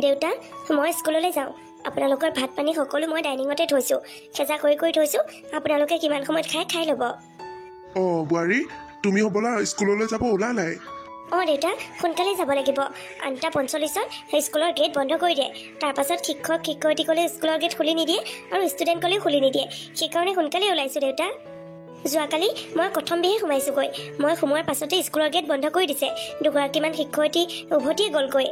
দেউতা মই স্কুললৈ যাওঁ আপোনালোকৰ ভাত পানী সকলো মই ডাইনিঙতে থৈছোঁ খেজা কৰি থৈছোঁ আপোনালোকে কিমান সময়ত খাই ল'ব বোৱাৰী তুমি হ'বলা স্কুললৈ যাব ওলালাই দেউতা সোনকালে যাব লাগিব 8:45 স্কুলৰ গেট বন্ধ কৰি দিয়ে তাৰপাছত শিক্ষক শিক্ষয়িত্ৰীসকলে স্কুলৰ গেট খুলি নিদিয়ে আৰু ষ্টুডেণ্টসকলেও খুলি নিদিয়ে সেইকাৰণে সোনকালে ওলাইছোঁ দেউতা যোৱাকালি মই প্ৰথম বেহে সোমাইছোঁগৈ মই সোমোৱাৰ পাছতে স্কুলৰ গেট বন্ধ কৰি দিছে দুগৰাকীমান শিক্ষয়িত্ৰী উভতিয়ে গ'লগৈ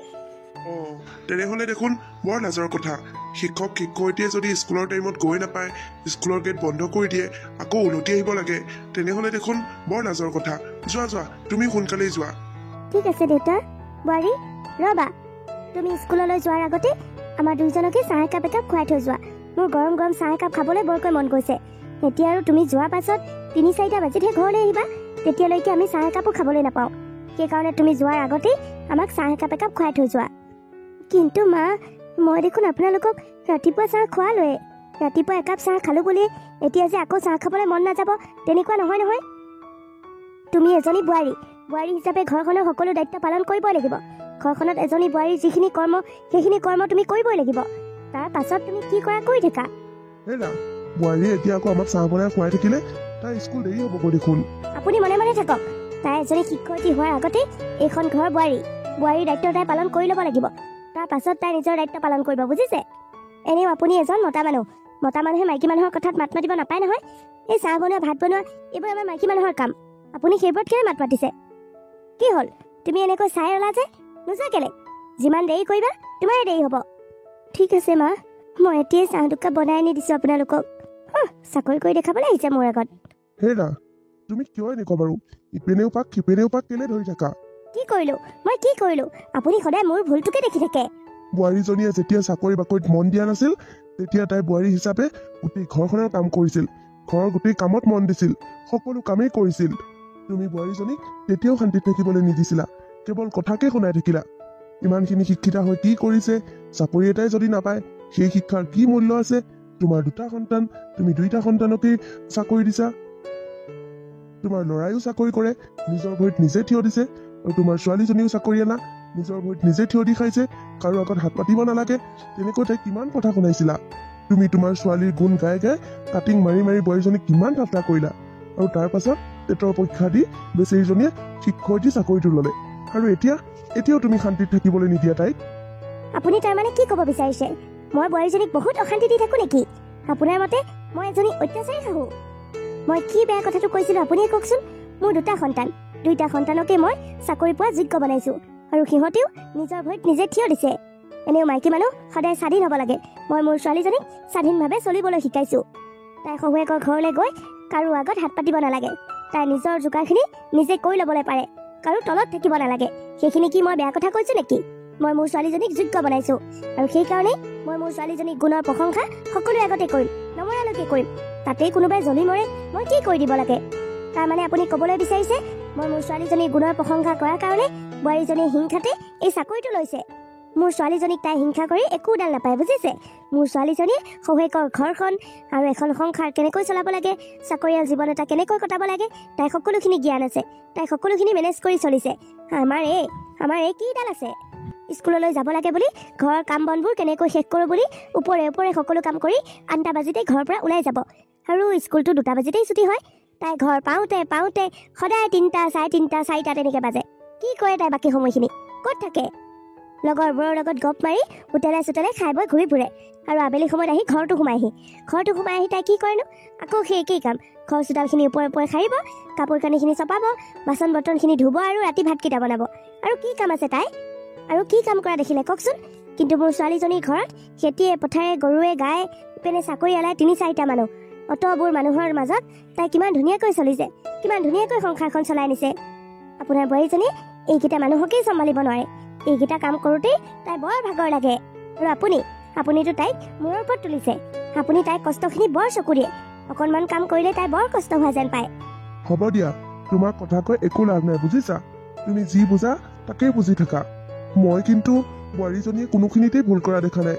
তেনেহ'লে দেখোন বৰ লাজৰ কথা শিক্ষক শিক্ষয়িত্ৰীয়ে যদি স্কুলৰ টাইমত গৈ নাপায় স্কুলৰ গেট বন্ধ কৰি দিয়ে আকৌ উলটি আহিব লাগে তেনেহ'লে দেখোন বৰ লাজৰ কথা যোৱা তুমি সোনকালেই যোৱা ঠিক আছে দেউতা বোৱাৰী ৰ'বা তুমি স্কুললৈ যোৱাৰ আগতে আমাৰ দুইজনকে চাহ একাপ খুৱাই থৈ যোৱা মোৰ গৰম গৰম চাহ একাপ খাবলৈ বৰকৈ মন গৈছে এতিয়া আৰু তুমি যোৱাৰ পাছত 3-4টা বাজিতহে ঘৰলৈ আহিবা তেতিয়ালৈকে আমি চাহ একাপো খাবলৈ নাপাওঁ সেইকাৰণে তুমি যোৱাৰ আগতেই আমাক চাহ একাপ খুৱাই থৈ যোৱা কিন্তু মা মই দেখোন আপোনালোকক ৰাতিপুৱা চাহ খোৱালোৱে ৰাতিপুৱা একাপ চাহ খালোঁ বুলি এতিয়া যে আকৌ চাহ খাবলৈ মন নাযাব তেনেকুৱা নহয় তুমি এজনী বোৱাৰী হিচাপে ঘৰখনৰ সকলো দায়িত্ব পালন কৰিবই লাগিব ঘৰখনত এজনী বোৱাৰীৰ যিখিনি কৰ্ম সেইখিনি কৰ্ম তুমি কৰিবই লাগিব তাৰ পাছত তুমি কি কৰা কৰি থাকা বোৱাৰীয়ে এতিয়া আকৌ আমাক চাহ বনাই খুৱাই থাকিলে তাই স্কুল দেৰি হ'বগৈ দেখোন আপুনি মনে থাকক তাই এজনী শিক্ষয়িত্ৰী হোৱাৰ আগতে এইখন ঘৰ বোৱাৰীৰ দায়িত্ব তাই পালন কৰি ল'ব লাগিব তাৰ পাছত তাই নিজৰ দায়িত্ব পালন কৰিব বুজিছে এনেও আপুনি এজন মতা মানুহে মাইকী মানুহৰ কথাত মাত মাতিব নাপায় নহয় এই চাহ বনোৱা ভাত বনোৱা এইবোৰ আমাৰ মাইকী মানুহৰ কাম আপুনি সেইবোৰত কেলে মাত মাতিছে কি হ'ল তুমি এনেকৈ চাই ৰলা যে নোযোৱা কেলে যিমান দেৰি কৰিবা তোমাৰে দেৰি হ'ব ঠিক আছে মা মই এতিয়াই চাহ দুকাপ বনাই আনি দিছোঁ আপোনালোকক চাকৰি কৰি দেখাবলৈ আহিছে মোৰ আগত তুমি কিয় এনেকুৱা বাৰু ইপিনেও পাক সিপিনেও পাক কেলে ধৰি থাকা মই কি কৰিলো আপুনি সদায় মোৰ ভুলটোকে দেখি থাকে বোৱাৰীজনীয়ে যেতিয়া চাকৰি বাকৰিত মন দিয়া নাছিল তেতিয়া তাই বোৱাৰী হিচাপে গোটেই ঘৰখনৰ কাম কৰিছিল ঘৰৰ গোটেই কামত মন দিছিল সকলো কামেই কৰিছিল তুমি বোৱাৰীজনীক তেতিয়াও শান্তিত থাকিবলৈ নিদিছিলা কেৱল কথাকে শুনাই থাকিলা ইমানখিনি শিক্ষিতা হৈ কি কৰিছে চাকৰি এটাই যদি নাপায় সেই শিক্ষাৰ কি মূল্য আছে তোমাৰ 2টা সন্তান তুমি 2টা সন্তানকেই চাকৰি দিছা তোমাৰ ল'ৰাইও চাকৰি কৰে নিজৰ ভৰিত নিজে থিয় দিছে আৰু তোমাৰ ছোৱালীজনীও চাকৰিয়ালা নিজৰ ভৰিত নিজে থিয় দি খাইছে কাৰো আগত হাত পাতিব নালাগে তেনেকৈ তাই কিমান কথা শুনাইছিলা তুমি তোমাৰ ছোৱালীৰ গুণ গাই কাটিং মাৰি বোৱাৰীজনীক কিমান ঠাট্টা কৰিলা আৰু তাৰ পাছত টেটৰ পৰীক্ষা দি বেচেৰীজনীয়ে শিক্ষয়িত্ৰী চাকৰিটো ল'লে আৰু এতিয়াও তুমি শান্তিত থাকিবলৈ নিদিয়া তাইক আপুনি তাৰমানে কি ক'ব বিচাৰিছে মই বোৱাৰীজনীক বহুত অশান্তি দি থাকো নেকি আপোনাৰ মতে মই এজনী অত্যাচাৰী শাহু মই কি বেয়া কথাটো কৈছিলো আপুনিয়ে কওকচোন মোৰ 2টা সন্তান 2টা সন্তানকে মই চাকৰি পোৱা যোগ্য বনাইছো আৰু সিহঁতেও নিজৰ ভৰিত নিজে থিয় দিছে এনেও মাইকী মানুহ সদায় স্বাধীন হ'ব লাগে মই মোৰ ছোৱালীজনীক স্বাধীনভাৱে চলিবলৈ শিকাইছো তাই শহুৱেকৰ ঘৰলৈ গৈ কাৰো আগত হাত পাতিব নালাগে তাই নিজৰ যোগাৰখিনি নিজে কৰি ল'বলৈ পাৰে কাৰো তলত থাকিব নালাগে সেইখিনি কি মই বেয়া কথা কৈছো নেকি মই মোৰ ছোৱালীজনীক যোগ্য বনাইছো আৰু সেইকাৰণে মই মোৰ ছোৱালীজনীক গুণৰ প্ৰশংসা সকলোৰে আগতে কৰিম নমৰালৈকে কৰিম তাতেই কোনোবাই জ্বলি মৰে মই কি কৰি দিব লাগে তাৰমানে আপুনি ক'বলৈ বিচাৰিছে মই মোৰ ছোৱালীজনীৰ গুণৰ প্ৰশংসা কৰাৰ কাৰণে বোৱাৰীজনীয়ে হিংসাতে এই চাকৰিটো লৈছে মোৰ ছোৱালীজনীক তাই হিংসা কৰি একোডাল নাপায় বুজিছে মোৰ ছোৱালীজনীয়ে শহুৱেকৰ ঘৰখন আৰু এখন সংসাৰ কেনেকৈ চলাব লাগে চাকৰিয়াল জীৱন এটা কেনেকৈ কটাব লাগে তাই সকলোখিনি জ্ঞান আছে তাই সকলোখিনি মেনেজ কৰি চলিছে আমাৰ এই কিডাল আছে স্কুললৈ যাব লাগে বুলি ঘৰৰ কাম বনবোৰ কেনেকৈ শেষ কৰোঁ বুলি ওপৰে সকলো কাম কৰি 8টা বাজিতেই ঘৰৰ পৰা ওলাই যাব আৰু স্কুলটো 2টা বাজিতেই ছুটি হয় তাই ঘৰ পাওঁতে সদায় 3টা 3:30 4টা তেনেকৈ বাজে কি কৰে তাই বাকী সময়খিনি ক'ত থাকে লগৰবোৰৰ লগত গপ মাৰি হোটেলে খাই বৈ ঘূৰি ফুৰে আৰু আবেলি সময়ত আহি ঘৰটো সোমাই আহি তাই কি কৰেনো আকৌ সেই একেই কাম ঘৰ চোতালখিনি ওপৰে সাৰিব কাপোৰ কানিখিনি চপাব বাচন বৰ্তনখিনি ধুব আৰু ৰাতি ভাতকেইটা বনাব আৰু কি কাম আছে তাই আৰু কি কাম কৰা দেখিলে কওকচোন কিন্তু মোৰ ছোৱালীজনীৰ ঘৰত খেতিয়ে পথাৰে গৰুৱে গায়ে ইপিনে চাকৰিয়ালাই 3-4টা মানুহ অতবোৰ মানুহৰ মাজত তাই কিমান ধুনীয়াকৈ চলিছে কিমান ধুনীয়াকৈ সংসাৰখন চলাই নিছে আপোনাৰ বোৱাৰীজনীয়ে এইকেইটা মানুহকেই চম্ভালিব নোৱাৰে এইকেইটা কাম কৰোঁতেই তাই বৰ ভাগৰ লাগে আৰু আপুনিতো তাইক মূৰৰ ওপৰত তুলিছে আপুনি তাইৰ কষ্টখিনি বৰ চকু দিয়ে অকণমান কাম কৰিলে তাই বৰ কষ্ট হোৱা যেন পায় হ'ব দিয়া তোমাৰ কথা কৈ একো লাভ নাই বুজিছা তুমি যি বুজা তাকেই বুজি থাকা মই কিন্তু বোৱাৰীজনীয়ে কোনোখিনিতেই ভুল কৰা দেখা নাই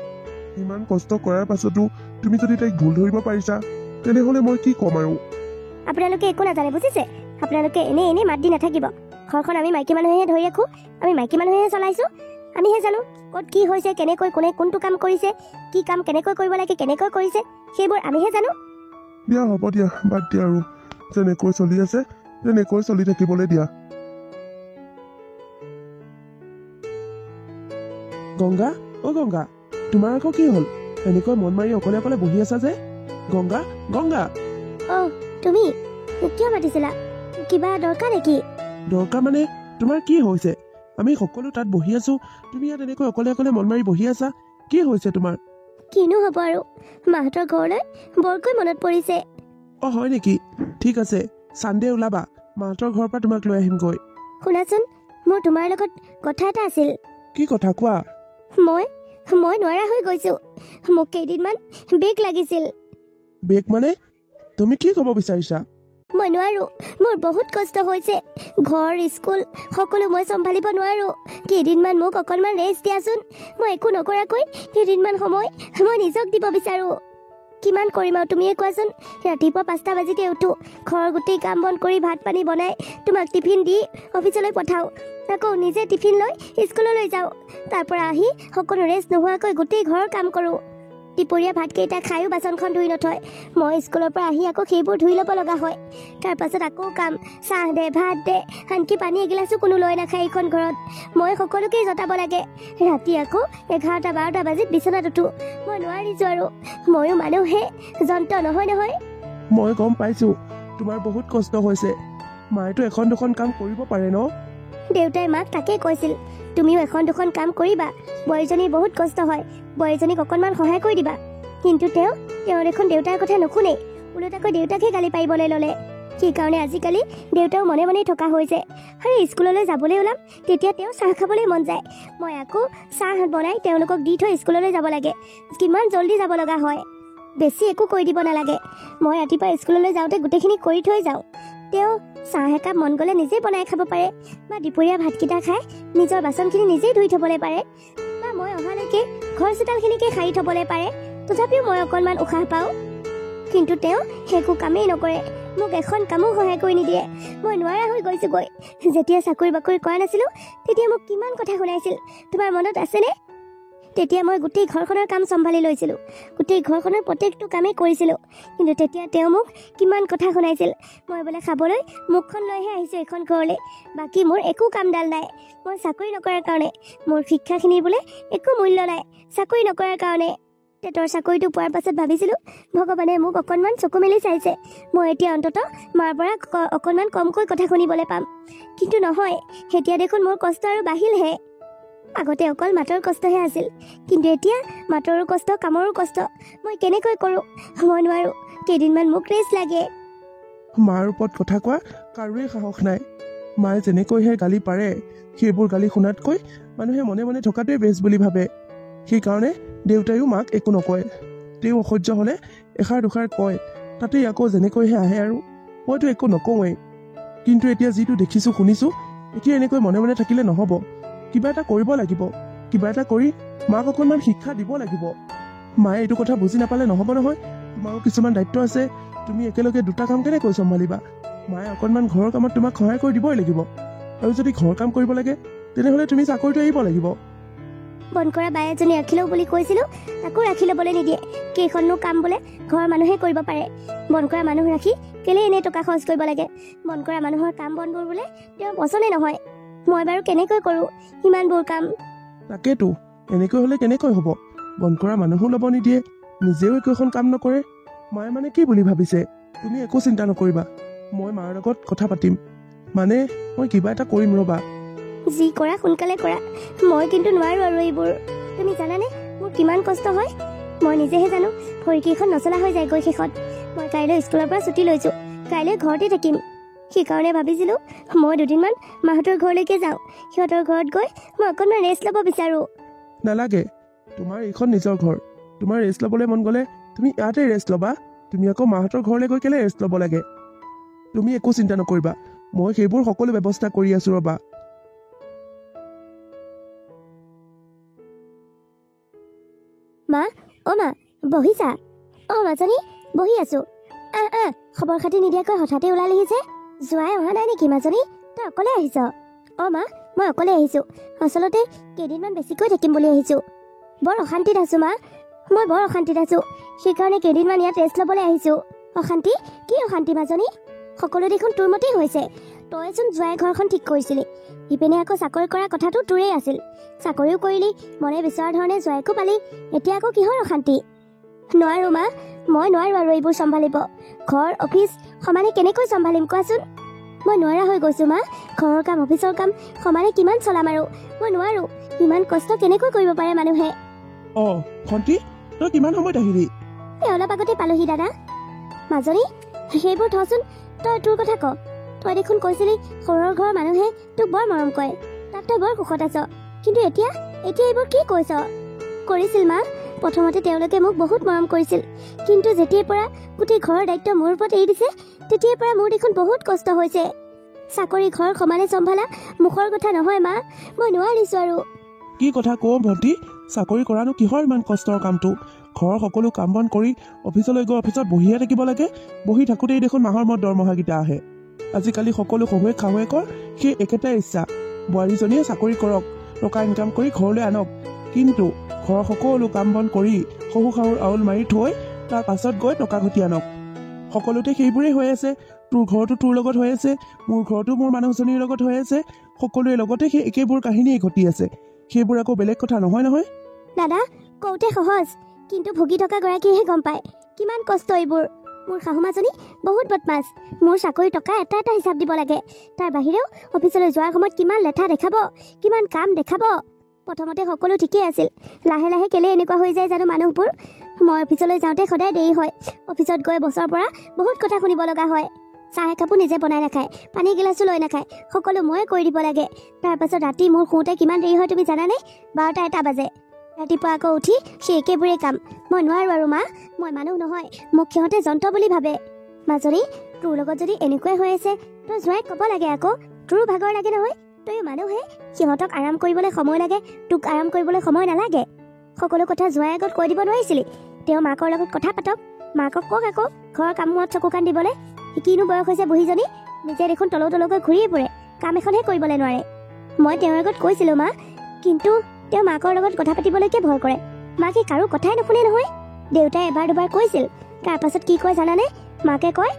ইমান কষ্ট কৰাৰ পাছতো তুমি যদি তাইক ভুল ধৰিব পাৰিছা তেনেহ'লে মই কি ক'ম আৰু আপোনালোকে একো নাজানে বুজিছে আপোনালোকে এনেই মাত দি নাথাকিব ঘৰখন আমি মাইকী মানুহেহে ধৰি ৰাখোঁ আমি মাইকী মানুহেহে চলাইছোঁ আমিহে জানো ক'ত কি হৈছে, কেনেকৈ কোনে কোনটো কাম কৰিছে, কি কাম কেনেকৈ কৰিব লাগে, কেনেকৈ কৰিছে, সেইবোৰ আমিহে জানো। দিয়া হ'ব দিয়া, বাদ দিয়া আৰু যেনেকৈ চলি আছে তেনেকৈ চলি থাকিবলৈ দিয়া। গংগা, অ গংগা, তোমাৰ আকৌ কি হ'ল? এনেকৈ মন মাৰি অকলে অকলে বহি আছা যে? গংগা, গংগা। অ' তুমি কিয় মাতিছিলা? কিবা দৰকাৰ নেকি? দৰকাৰ মানে তোমাৰ কি হৈছে? আমি সকলো তাত বহি আছো, তুমি ইয়াত এনেকৈ অকলে অকলে মন মাৰি বহি আছা, কি হৈছে তোমাৰ? কিনো হ'ব আৰু, মাহঁতৰ ঘৰলৈ বৰকৈ মনত পৰিছে। অ হয় নেকি? ঠিক আছে, চানডে ওলাবা, মাহঁতৰ ঘৰৰ পৰা তোমাক লৈ আহিমগৈ। শুনাচোন, মোৰ তোমাৰ লগত কথা এটা আছিল। কি কথা কোৱা? মই নোৱাৰা হৈ গৈছো। মোক কেইদিনমান বেগ লাগিছিল। বেগ মানে? তুমি কি ক'ব বিচাৰিছা? মই নোৱাৰো, মোৰ বহুত কষ্ট হৈছে। ঘৰ স্কুল সকলো মই চম্ভালিব নোৱাৰো। কেইদিনমান মোক অকণমান ৰেষ্ট দিয়াচোন। মই একো নকৰাকৈ কেইদিনমান সময় মই নিজক দিব বিচাৰো। কিমান কৰিম আৰু তুমিয়ে কোৱাচোন। ৰাতিপুৱা 5টা বাজিতে উঠো, ঘৰৰ গোটেই কাম বন কৰি ভাত পানী বনাই তোমাক টিফিন দি অফিচলৈ পঠাওঁ, আকৌ নিজে টিফিন লৈ স্কুললৈ যাওঁ। তাৰ পৰা আহি সকলো ৰেষ্ট নোহোৱাকৈ গোটেই ঘৰৰ কাম কৰোঁ। দুপৰীয়া ভাতকেইটা খায়ো বাচনখন ধুই নথয়। মই স্কুলৰ পৰা আহি আকৌ সেইবোৰ ধুই ল'ব লগা হয়। তাৰ পাছত আকৌ কাম, চাহ দে, ভাত দে, আনকি পানী এগিলাচো কোনো লৈ নাখায় এইখন ঘৰত। মই সকলোকেই জটাব লাগে। ৰাতি আকৌ 11-12টা বাজিত বিচনাত উঠো। মই নোৱাৰিছো আৰু, ময়ো মানুহে, যন্ত্ৰ নহয় নহয়। মই গম পাইছো তোমাৰ বহুত কষ্ট হৈছে। মায়েতো এখন দুখন কাম কৰিব পাৰে ন? দেউতাই মাক তাকেই কৈছিল, তুমিও এখন দুখন কাম কৰিবা, বোৱাৰীজনীৰ বহুত কষ্ট হয়, বোৱাৰীজনীক অকণমান সহায় কৰি দিবা। কিন্তু তেওঁ দেখোন দেউতাৰ কথা নুশুনেই, ওলোটাকৈ দেউতাকহে গালি পাৰিবলৈ ল'লে। সেইকাৰণে আজিকালি দেউতাও মনে মনে থকা হৈছে। আৰু স্কুললৈ যাবলৈ ওলাম, তেতিয়া তেওঁ চাহ খাবলৈ মন যায়। মই আকৌ চাহ বনাই তেওঁলোকক দি থৈ স্কুললৈ যাব লাগে। কিমান জল্দি যাব লগা হয়, বেছি একো কৰি দিব নালাগে। মই ৰাতিপুৱা স্কুললৈ যাওঁতে গোটেইখিনি কৰি থৈ যাওঁ। তেওঁ চাহ একাপ মন গ'লে নিজেই বনাই খাব পাৰে, বা দুপৰীয়া ভাতকেইটা খাই নিজৰ বাচনখিনি নিজেই ধুই থ'বলৈ পাৰে, বা মই অহালৈকে ঘৰ চোতালখিনিকে সাৰি থ'বলৈ পাৰে। তথাপিও মই অকণমান উশাহ পাওঁ। কিন্তু তেওঁ একো কামেই নকৰে, মোক এখন কামো সহায় কৰি নিদিয়ে। মই নোৱাৰা হৈ গৈছোগৈ। যেতিয়া চাকৰি বাকৰি কৰা নাছিলোঁ, তেতিয়া মোক কিমান কথা শুনাইছিল, তোমাৰ মনত আছেনে? তেতিয়া মই গোটেই ঘৰখনৰ কাম চম্ভালি লৈছিলোঁ, গোটেই ঘৰখনৰ প্ৰত্যেকটো কামেই কৰিছিলোঁ। কিন্তু তেতিয়া তেওঁ মোক কিমান কথা শুনাইছিল, মই বোলে খাবলৈ মুখখন লৈহে আহিছোঁ এইখন ঘৰলৈ, বাকী মোৰ একো কামডাল নাই। মই চাকৰি নকৰাৰ কাৰণে, মোৰ শিক্ষাখিনিৰ বোলে একো মূল্য নাই চাকৰি নকৰাৰ কাৰণে। টেটৰ চাকৰিটো পোৱাৰ পাছত ভাবিছিলোঁ ভগৱানে মোক অকণমান চকু মেলি চাইছে, মই এতিয়া অন্ততঃ মাৰ পৰা অকণমান কমকৈ কথা শুনিবলৈ পাম। কিন্তু নহয়, এতিয়া দেখোন মোৰ কষ্ট আৰু বাঢ়িলহে। আগতে অকল মাতৰ কষ্টহে আছিল, কিন্তু এতিয়া মাতৰো কষ্ট, কামৰো কষ্ট। মই কেনেকৈ কৰোঁ? মই নোৱাৰো। কেইদিনমান মোক ৰেষ্ট লাগে। মাৰ ওপৰত কথা কোৱা কাৰোৰে সাহস নাই। মায়ে যেনেকৈহে গালি পাৰে, সেইবোৰ গালি শুনাতকৈ মানুহে মনে মনে থকাটোৱে বেষ্ট বুলি ভাবে। সেইকাৰণে দেউতায়ো মাক একো নকয়। তেওঁ অসহ্য হ'লে এষাৰ দুষাৰ কয়, তাতেই আকৌ যেনেকৈহে আহে আৰু। মইতো একো নকওঁৱেই। কিন্তু এতিয়া যিটো দেখিছোঁ শুনিছোঁ, এতিয়া এনেকৈ মনে মনে থাকিলে নহ'ব। কিবা এটা কৰিব লাগিব, কিবা এটা কৰি মাক অকণমান শিক্ষা দিব লাগিব। মায়ে এইটো কথা বুজি নাপালে নহ'ব নহয়। তোমাৰো কিছুমান দায়িত্ব আছে, তুমি একেলগে দুটা কাম কেনেকৈ চম্ভালিবা? মায়ে অকণমান ঘৰৰ কামত তোমাক সহায় কৰি দিবই লাগিব। আৰু যদি ঘৰৰ কাম কৰিব লাগে, তেনেহ'লে তুমি চাকৰিটো এৰিব লাগিব। বন কৰা বাই এজনী ৰাখি লওঁ বুলি কৈছিলোঁ, তাকো ৰাখি ল'বলৈ নিদিয়ে। কেইখননো কাম বোলে ঘৰৰ মানুহে কৰিব পাৰে। বন কৰা মানুহ ৰাখি কেলেই এনেই টকা খৰচ কৰিব লাগে? বন কৰা মানুহৰ কাম বনবোৰ বোলে তেওঁৰ পচন্দে নহয়। মই বাৰু কেনেকৈ কৰোঁ ইমানবোৰ কাম? তাকেতো, এনেকৈ হ'লে কেনেকৈ হ'ব? বন কৰা মানুহো ল'ব নিদিয়ে, নিজেও একো এখন কাম নকৰে। মায়ে মানে কি বুলি ভাবিছে? তুমি একো চিন্তা নকৰিবা, মই মাৰ লগত কথা পাতিম। মানে মই কিবা এটা কৰিম ৰ'বা। যি কৰা সোনকালে কৰা, মই কিন্তু নোৱাৰো আৰু এইবোৰ। তুমি জানানে মোৰ কিমান কষ্ট হয়? মই নিজেহে জানো, ভৰিকেইখন নচলা হৈ যায়গৈ শেষত। মই কাইলৈ স্কুলৰ পৰা ছুটি লৈছোঁ, কাইলৈ ঘৰতে থাকিম। সেইকাৰণে ভাবিছিলোঁ মই দুদিনমান মাহঁতৰ ঘৰলৈকে যাওঁ। সিহঁতৰ ঘৰত গৈ মই অকণমান ৰেষ্ট ল'ব বিচাৰোঁ। নালাগে, তোমাৰ এইখন নিজৰ ঘৰ। তোমাৰ ৰেষ্ট ল'বলৈ মন গ'লে তুমি ইয়াতে ৰেষ্ট ল'বা। তুমি আকৌ মাহঁতৰ ঘৰলৈ গৈ কেলে ৰেষ্ট ল'ব লাগে? তুমি একো চিন্তা নকৰিবা, মই সেইবোৰ সকলো ব্যৱস্থা কৰি আছোঁ ৰ'বা। মা, অ' মা, বহিছা? অ' মাজনী, বহি আছোঁ। খবৰ খাতি নিদিয়াকৈ হঠাতে ওলালিহি যে? যোৱাই অহা নাই নেকি মাজনী? তই অকলে আহিছ? অ' মা, মই অকলে আহিছোঁ। আচলতে কেইদিনমান বেছিকৈ থাকিম বুলি আহিছোঁ। বৰ অশান্তিত আছোঁ মা, মই বৰ অশান্তিত আছোঁ। সেইকাৰণে কেইদিনমান ইয়াত ৰেষ্ট ল'বলৈ আহিছোঁ। অশান্তি? কি অশান্তি মাজনী? সকলো দেখোন তোৰ মতেই হৈছে। তইচোন জোৱাই ঘৰখন ঠিক কৰিছিলি, ইপিনে আকৌ চাকৰি কৰা কথাটো তোৰেই আছিল। চাকৰিও কৰিলি, মনে বিচৰা ধৰণে জোৱাইকো পালি, এতিয়া আকৌ কিহৰ অশান্তি? নোৱাৰোঁ মা, মই নোৱাৰোঁ আৰু এইবোৰ চম্ভালিব। ঘৰ অফিচ সমানে কেনেকৈ চম্ভালিম কোৱাচোন? মই নোৱাৰা হৈ গৈছোঁ মা। ঘৰৰ কাম অফিচৰ কাম সমানে কিমান চলাম আৰু? মই নোৱাৰোঁ। ইমান কষ্ট কেনেকৈ কৰিব পাৰে মানুহে? ভণ্টি, তই কিমান সময়ত আহিলি? অলপ আগতে পালোহি দাদা। মাজনী, সেইবোৰ থচোন, তই তোৰ কথা ক। তই দেখোন কৈছিলি সৰুৰ ঘৰৰ মানুহে তোক বৰ মৰম কৰে, তাত তই বৰ সুখত আছ। কিন্তু এতিয়া এইবোৰ কি কৈছ? কৰিছিল মা, প্ৰথমতে তেওঁলোকে মোক বহুত মৰম কৰিছিল, কিন্তু যেতিয়াৰ পৰা গোটেই ঘৰৰ দায়িত্ব মোৰ ওপৰত এৰি দিছে, তেতিয়াৰ পৰা মোৰ দেখোন বহুত কষ্ট হৈছে। চাকৰি ঘৰ সমানে চম্ভালা মুখৰ কথা নহয় মা, মই নোৱাৰিছোঁ আৰু। কি কথা কওঁ ভণ্টি? চাকৰি কৰানো কিহৰ ইমান কষ্টৰ কামটো? ঘৰৰ সকলো কাম বন কৰি অফিচলৈ গৈ অফিচত বহিহে থাকিব লাগে। বহি থাকোঁতেই দেখোন মাহৰ মূৰত দৰমহাকেইটা আহে। আজিকালি সকলো শহুৱেক শাহুৱেকৰ সেই একেটাই ইচ্ছা, বোৱাৰীজনীয়ে চাকৰি কৰক, টকা ইনকাম কৰি ঘৰলৈ আনক। কিন্তু ঘৰৰ সকলো কাম বন কৰি শহু শাহুৰ আউল মাৰি থৈ তাৰ পাছত গৈ টকা ঘটি আনক। সকলোতে সেইবোৰেই হৈ আছে। তোৰ ঘৰতো তোৰ লগত হৈ আছে, মোৰ ঘৰতো মোৰ মানুহজনীৰ লগত হৈ আছে। সকলোৰে লগতে সেই একেবোৰ কাহিনীয়ে ঘটি আছে। সেইবোৰ আকৌ বেলেগ কথা নহয় নহয়। দাদা, কওঁতে সহজ, কিন্তু ভুগি থকা গৰাকীয়েহে গম পায় কিমান কষ্ট এইবোৰ। মোৰ শাহুমাজনী বহুত বদমাছ। মোৰ চাকৰি টকা এটা এটা হিচাপ দিব লাগে। তাৰ বাহিৰেও অফিচলৈ যোৱাৰ সময়ত কিমান লেঠা দেখাব, কিমান কাম দেখাব। প্ৰথমতে সকলো ঠিকেই আছিল, লাহে লাহে কেলে এনেকুৱা হৈ যায় জানো মানুহবোৰ। মই অফিচলৈ যাওঁতে সদায় দেৰি হয়। অফিচত গৈ বছৰ পৰা বহুত কথা শুনিব লগা হয়। চাহ একাপো নিজে বনাই নাখায়, পানী গিলাচো লৈ নাখায়, সকলো ময়ে কৰি দিব লাগে। তাৰপাছত ৰাতি মোৰ শুওঁতে কিমান দেৰি হয় তুমি জানানে? 12টা-1টা বাজে। ৰাতিপুৱা আকৌ উঠি সেই একেবোৰেই কাম। মই নোৱাৰোঁ আৰু মা, মই মানুহ নহয়, মোক সিহঁতে যন্ত্ৰ বুলি ভাবে। মাজনী, তোৰ লগত যদি এনেকুৱাই হৈ আছে, তই জোৱাইক ক'ব লাগে আকৌ, তোৰো ভাগৰ লাগে নহয়। তয়ো মানুহে, সিহঁতক আৰাম কৰিবলৈ সময় লাগে, তোক আৰাম কৰিবলৈ সময় নালাগে। সকলো কথা জোৱাই আগত কৈ দিব নোৱাৰিছিলি? তেওঁ মাকৰ লগত কথা পাতক, মাকক কওক আকৌ ঘৰৰ কামত চকু কাণ দিবলৈ। কিনো বয়স হৈছে বুঢ়ীজনী, নিজে দেখোন তলৌ তলৌকৈ ঘূৰিয়ে ফুৰে, কাম এখনহে কৰিবলৈ নোৱাৰে। মই তেওঁৰ আগত কৈছিলোঁ মা, কিন্তু তেওঁ মাকৰ লগত কথা পাতিবলৈকে ভয় কৰে। মাকে কাৰো কথাই নুশুনে নহয়। দেউতাই এবাৰ দুবাৰ কৈছিল, তাৰ পাছত কি কয় জানানে? মাকে কয়,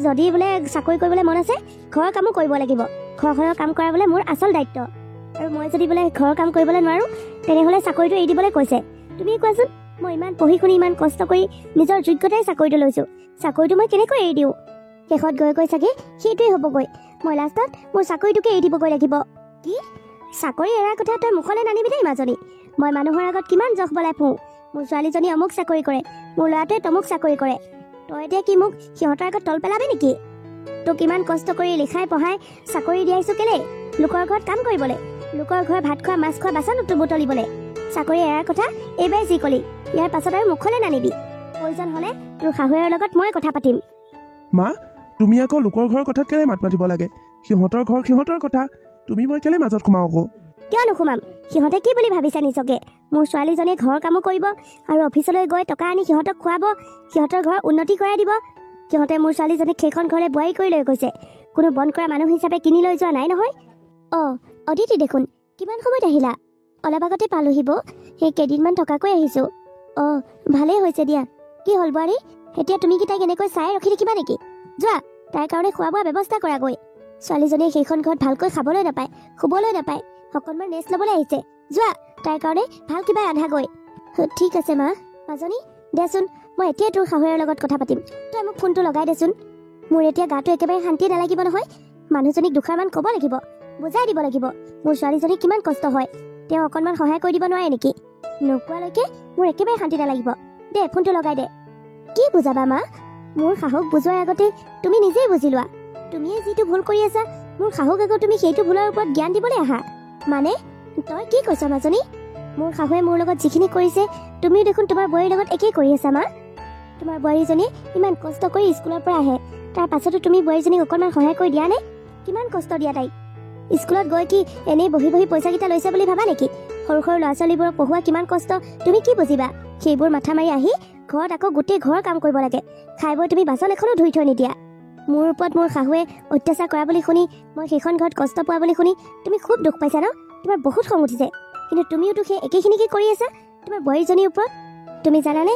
যদি বোলে চাকৰি কৰিবলৈ মন আছে, ঘৰৰ কামো কৰিব লাগিব। ঘৰখনৰ কাম কৰা বোলে মোৰ আচল দায়িত্ব। আৰু মই যদি বোলে ঘৰৰ কাম কৰিবলৈ নোৱাৰোঁ, তেনেহ'লে চাকৰিটো এৰি দিবলৈ কৈছে। তুমি কোৱাচোন, মই ইমান পঢ়ি শুনি ইমান কষ্ট কৰি নিজৰ যোগ্যতাই চাকৰিটো লৈছোঁ, চাকৰিটো মই কেনেকৈ এৰি দিওঁ? শেষত গৈ গৈ চাগে সেইটোৱেই হ'বগৈ। মই লাষ্টত মোৰ চাকৰিটোকে এৰি দিবগৈ লাগিব। কি? চাকৰি এৰাৰ কথা তই মুখলৈ নানিবি দেই মাজনী। মই মানুহৰ আগত কিমান জখ বলাই ফুৰোঁ, মোৰ ছোৱালীজনী অমুক চাকৰি কৰে, মোৰ ল'ৰাটোৱে তমুক চাকৰি কৰে। তই এতিয়া কি মোক সিহঁতৰ আগত তল পেলাবি নেকি? তোক ইমান কষ্ট কৰি লিখাই পঢ়াই চাকৰি দিয়াইছোঁ কেলে? লোকৰ ঘৰত কাম কৰিবলৈ, লোকৰ ঘৰ ভাত খোৱা মাছ খোৱা বাচন বুটলিবলৈ। চাকৰি এৰাৰ কথা এইবাৰ যি কলি, ইয়াৰ পাছত আৰু মুখলৈ নানিবি। প্ৰয়োজন হ'লে তোৰ শাহুৱেৰৰ লগত মই কথা পাতিম। মা, তুমি আকৌ লোকৰ ঘৰৰ কথাত কেলে মাত মাতিব লাগে? সিহঁতৰ ঘৰ সিহঁতৰ কথা, তুমি মই কেলে মাজত সোমাও আকৌ? কিয় নোসোমাম? সিহঁতে কি বুলি ভাবিছে নিজকে? মোৰ ছোৱালীজনীয়ে ঘৰৰ কামো কৰিব আৰু অফিচলৈ গৈ টকা আনি সিহঁতক খুৱাব, সিহঁতৰ ঘৰ উন্নতি কৰাই দিব। সিহঁতে মোৰ ছোৱালীজনীক সেইখন ঘৰে বোৱাৰী কৰি লৈ গৈছে, কোনো বন্ধ কৰা মানুহ হিচাপে কিনি লৈ যোৱা নাই নহয়। অদিতি দেখোন, কিমান সময়ত আহিলা? অলপ আগতে পালোহি বৌ, সেই কেইদিনমান থকাকৈ আহিছোঁ। ভালেই হৈছে দিয়া। কি হ'ল বোৱাৰী, এতিয়া তুমি কি তাইক এনেকৈ চাই ৰখি থাকিবা নেকি? যোৱা, তাইৰ কাৰণে খোৱা বোৱা ব্যৱস্থা কৰাগৈ। ছোৱালীজনীয়ে সেইখন ঘৰত ভালকৈ খাবলৈ নাপায়, শুবলৈ নাপায়, অকণমান ৰেষ্ট ল'বলৈ আহিছে। যোৱা, তাইৰ কাৰণে ভাল কিবা ৰান্ধাগৈ। ঠিক আছে মা। মাজনী, দেচোন, মই এতিয়াই তোৰ শাহুৱেৰৰ লগত কথা পাতিম। তই মোক ফোনটো লগাই দেচোন। মোৰ এতিয়া গাটো একেবাৰে শান্তি নালাগিব নহয়। মানুহজনীক দুষাৰমান ক'ব লাগিব, বুজাই দিব লাগিব মোৰ ছোৱালীজনীৰ কিমান কষ্ট হয়। তেওঁ অকণমান সহায় কৰি দিব নোৱাৰে নেকি? নোপোৱালৈকে মোৰ একেবাৰে শান্তি নালাগিব। দে, ফোনটো লগাই দে। কি বুজাবা মা? মোৰ শাহুক বুজোৱাৰ আগতে তুমি নিজেই বুজি লোৱা। তুমিয়ে যিটো ভুল কৰি আছা, মোৰ শাহুক আকৌ তুমি সেইটো ভুলৰ ওপৰত জ্ঞান দিবলৈ আহা। মানে তই কি কৈছ মাজনী? মোৰ শাহুৱে মোৰ লগত যিখিনি কৰিছে, তুমিও দেখোন তোমাৰ বোৱাৰীৰ লগত একেই কৰি আছা মা। তোমাৰ বোৱাৰীজনীয়ে ইমান কষ্ট কৰি স্কুলৰ পৰা আহে, তাৰ পাছতো তুমি বোৱাৰীজনীক অকণমান সহায় কৰি দিয়া নে? কিমান কষ্ট দিয়া তাইক। স্কুলত গৈ কি এনেই বহি বহি পইচাকেইটা লৈছে বুলি ভাবা নেকি? সৰু সৰু ল'ৰা ছোৱালীবোৰক পঢ়োৱা কিমান কষ্ট তুমি কি বুজিবা? সেইবোৰ মাথা মাৰি আহি ঘৰত আকৌ গোটেই ঘৰৰ কাম কৰিব লাগে। খাই বৈ তুমি বাচন এখনো ধুই থৈ নিদিয়া। মোৰ ওপৰত মোৰ শাহুৱে অত্যাচাৰ কৰা বুলি শুনি, মই সেইখন ঘৰত কষ্ট পোৱা বুলি শুনি তুমি খুব দুখ পাইছা ন? তোমাৰ বহুত খং উঠিছে। কিন্তু তুমিওতো সেই একেখিনিকে কৰি আছা তোমাৰ বোৱাৰীজনীৰ ওপৰত। তুমি জানানে,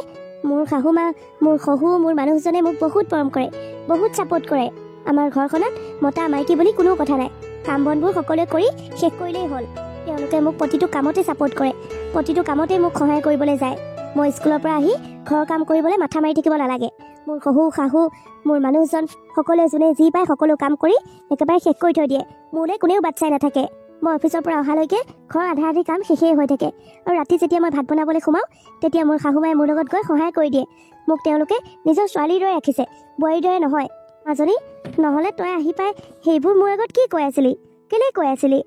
মোৰ শাহু মা, মোৰ শহু, মোৰ মানুহজনে মোক বহুত মৰম কৰে, বহুত ছাপোৰ্ট কৰে। আমাৰ ঘৰখনত মতা মাইকী বুলি কোনো কথা নাই। কাম বনবোৰ সকলোৱে কৰি শেষ কৰিলেই হ'ল। তেওঁলোকে মোক প্ৰতিটো কামতে ছাপোৰ্ট কৰে, প্ৰতিটো কামতে মোক সহায় কৰিবলৈ যায়। মই স্কুলৰ পৰা আহি ঘৰৰ কাম কৰিবলৈ মাথা মাৰি থাকিব নালাগে। মোৰ শহু শাহু, মোৰ মানুহজন সকলোৱে যোনে যি পায় সকলো কাম কৰি একেবাৰে শেষ কৰি থৈ দিয়ে। মোলৈ কোনেও বাট চাই নাথাকে। মই অফিচৰ পৰা অহালৈকে ঘৰৰ আধা আধি কাম শেষেই হৈ থাকে। আৰু ৰাতি যেতিয়া মই ভাত বনাবলৈ সোমাওঁ, তেতিয়া মোৰ শাহুমাই মোৰ লগত গৈ সহায় কৰি দিয়ে। মোক তেওঁলোকে নিজৰ ছোৱালীৰ দৰে ৰাখিছে, বোৱাৰীৰ দৰে নহয়। মাজনী, নহ'লে তই আহি পাই সেইবোৰ মোৰ আগত কি কৈ আছিলি? কেলৈ কৈ আছিলি?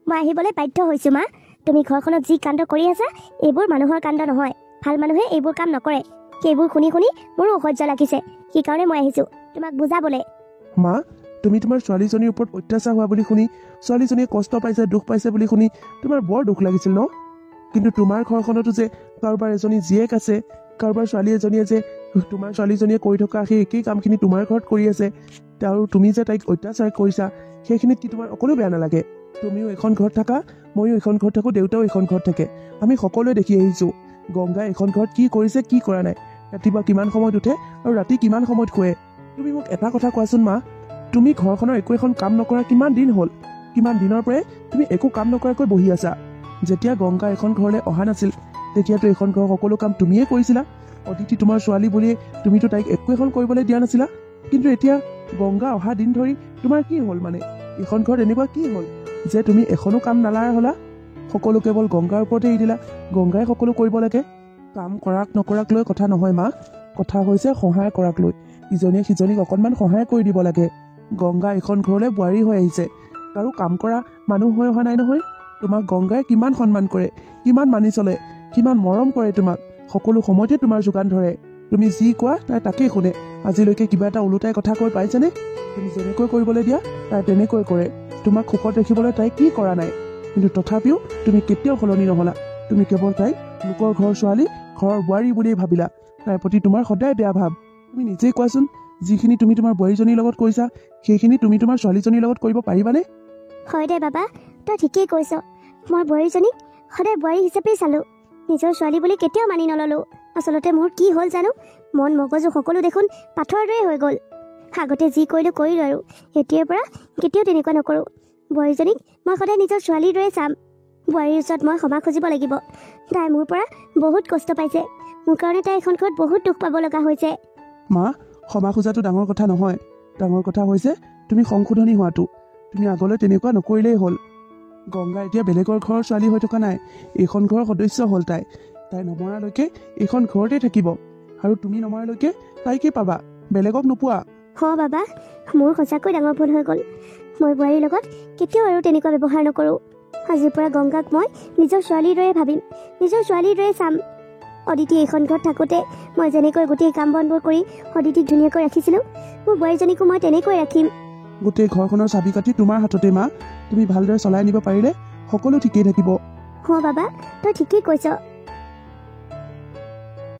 মই আহিবলৈ বাধ্য হৈছোঁ মা। তুমি ঘৰখনত যি কাণ্ড কৰি আছা, এইবোৰ মানুহৰ কাণ্ড নহয়। ভাল মানুহে এইবোৰ কাম নকৰে। সেইবোৰ শুনি শুনি মোৰো অসহ্য লাগিছে। সেইকাৰণে মই আহিছোঁ তোমাক বুজাবলৈ। মা, তুমি তোমাৰ ছোৱালীজনীৰ ওপৰত অত্যাচাৰ হোৱা বুলি শুনি, ছোৱালীজনীয়ে কষ্ট পাইছে, দুখ পাইছে বুলি শুনি তোমাৰ বৰ দুখ লাগিছিল ন? কিন্তু তোমাৰ ঘৰখনতো যে কাৰোবাৰ এজনী জীয়েক আছে, কাৰোবাৰ ছোৱালী এজনীয়ে যে তোমাৰ ছোৱালীজনীয়ে কৰি থকা সেই একেই কামখিনি তোমাৰ ঘৰত কৰি আছে, আৰু তুমি যে তাইক অত্যাচাৰ কৰিছা, সেইখিনিত কি তোমাৰ অকণো বেয়া নালাগে? তুমিও এখন ঘৰত থাকা, ময়ো এখন ঘৰত থাকোঁ, দেউতাও এখন ঘৰত থাকে। আমি সকলোৱে দেখি আহিছোঁ গংগাই এখন ঘৰত কি কৰিছে, কি কৰা নাই, ৰাতিপুৱা কিমান সময়ত উঠে আৰু ৰাতি কিমান সময়ত শুৱে। তুমি মোক এটা কথা কোৱাচোন মা, তুমি ঘৰখনৰ একো এখন কাম নকৰা কিমান দিন হ'ল? কিমান দিনৰ পৰাই তুমি একো কাম নকৰাকৈ বহি আছা? যেতিয়া গংগা এখন ঘৰলৈ অহা নাছিল, তেতিয়াতো এখন ঘৰৰ সকলো কাম তুমিয়ে কৰিছিলা। অদিতি তোমাৰ ছোৱালী বুলিয়ে তুমিতো তাইক একো এখন কৰিবলৈ দিয়া নাছিলা। কিন্তু এতিয়া গংগা অহা দিন ধৰি তোমাৰ কি হ'ল? মানে এখন ঘৰত এনেকুৱা কি হ'ল যে তুমি এখনো কাম নালাৰা হ'লা? সকলো কেৱল গংগাৰ ওপৰতে এৰি দিলা। গংগাই সকলো কৰিব লাগে। কাম কৰাক নকৰাক লৈ কথা নহয় মা, কথা হৈছে সহায় কৰাক লৈ। ইজনীয়ে সিজনীক অকণমান সহায় কৰি দিব লাগে। গংগা এখন ঘৰলৈ বোৱাৰী হৈ আহিছে, আৰু কাম কৰা মানুহ হৈ অহা নাই নহয়। তোমাক গংগাই কিমান সন্মান কৰে, কিমান মানি চলে, কিমান মৰম কৰে তোমাক। সকলো সময়তে তোমাৰ যোগান ধৰে। তুমি যি কোৱা তাই তাকেই শুনে। আজিলৈকে কিবা এটা ওলোটাই কথা কৈ পাইছেনে? তুমি যেনেকৈ কৰিবলৈ দিয়া তাই তেনেকৈ কৰে। তোমাক সুখত ৰাখিবলৈ তাই কি কৰা নাই? কিন্তু তথাপিও তুমি কেতিয়াও সলনি নহলা। তুমি কেৱল তাইক লোকৰ ঘৰৰ ছোৱালী, ঘৰৰ বোৱাৰী বুলিয়েই ভাবিলা। তাইৰ প্ৰতি তোমাৰ সদায় বেয়া ভাৱ। তুমি নিজেই কোৱাচোন, যিখিনি তুমি তোমাৰ বোৱাৰীজনীৰ লগত কৰিছা, সেইখিনি তুমি তোমাৰ ছোৱালীজনীৰ লগত কৰিব পাৰিবানে? হয় দে বাবা, তই ঠিকেই কৈছ। মই বোৱাৰীজনীক সদায় বোৱাৰী হিচাপেই চালোঁ, নিজৰ ছোৱালী বুলি কেতিয়াও মানি নললোঁ। আচলতে মোৰ কি হ'ল জানো, মন মগজু সকলো দেখোন পাথৰৰ দৰে হৈ গ'ল। আগতে যি কৰিলোঁ কৰিলোঁ, আৰু এতিয়াৰ পৰা কেতিয়াও তেনেকুৱা নকৰোঁ। বোৱাৰীজনীক মই সদায় নিজৰ ছোৱালীৰ দৰে চাম। বোৱাৰীৰ ওচৰত মই ক্ষমা খুজিব লাগিব। তাই মোৰ পৰা বহুত কষ্ট পাইছে। মোৰ কাৰণে তাই এখন ঘৰত বহুত দুখ পাব লগা হৈছে। মা, ক্ষমা খোজাটো ডাঙৰ কথা নহয়। ডাঙৰ কথা হৈছে তুমি সংশোধনী হোৱাটো। তুমি আগলৈ তেনেকুৱা নকৰিলেই হ'ল। গংগা এতিয়া বেলেগৰ ঘৰৰ ছোৱালী হৈ থকা নাই, এইখন ঘৰৰ সদস্য হ'ল তাই। তাই নমৰালৈকে এইখন ঘৰতে থাকিব, আৰু তুমি নমৰালৈকে তাইকে পাবা, বেলেগক নোপোৱা। বাবা, মোৰ সঁচাকৈ ডাঙৰ ভুল হৈ গ'ল। মই বোৱাৰীৰ লগত কেতিয়াও আৰু তেনেকুৱা ব্যৱহাৰ নকৰোঁ। আজিৰ পৰা গংগাক মই নিজৰ ছোৱালীৰ দৰে ভাবিম, নিজৰ ছোৱালীৰ দৰে চাম। অদিতি এইখন ঘৰত থাকোঁতে মই যেনেকৈ গোটেই কাম বনবোৰ কৰি অদিতিক ধুনীয়াকৈ ৰাখিছিলোঁ, মোৰ বোৱাৰীজনীকো মই তেনেকৈ ৰাখিম। গোটেই ঘৰখনৰ চাবি কাঠি তোমাৰ হাততে মা। তুমি ভালদৰে চলাই নিব পাৰিলে সকলো ঠিকেই থাকিব। বাবা, তই ঠিকেই কৈছ।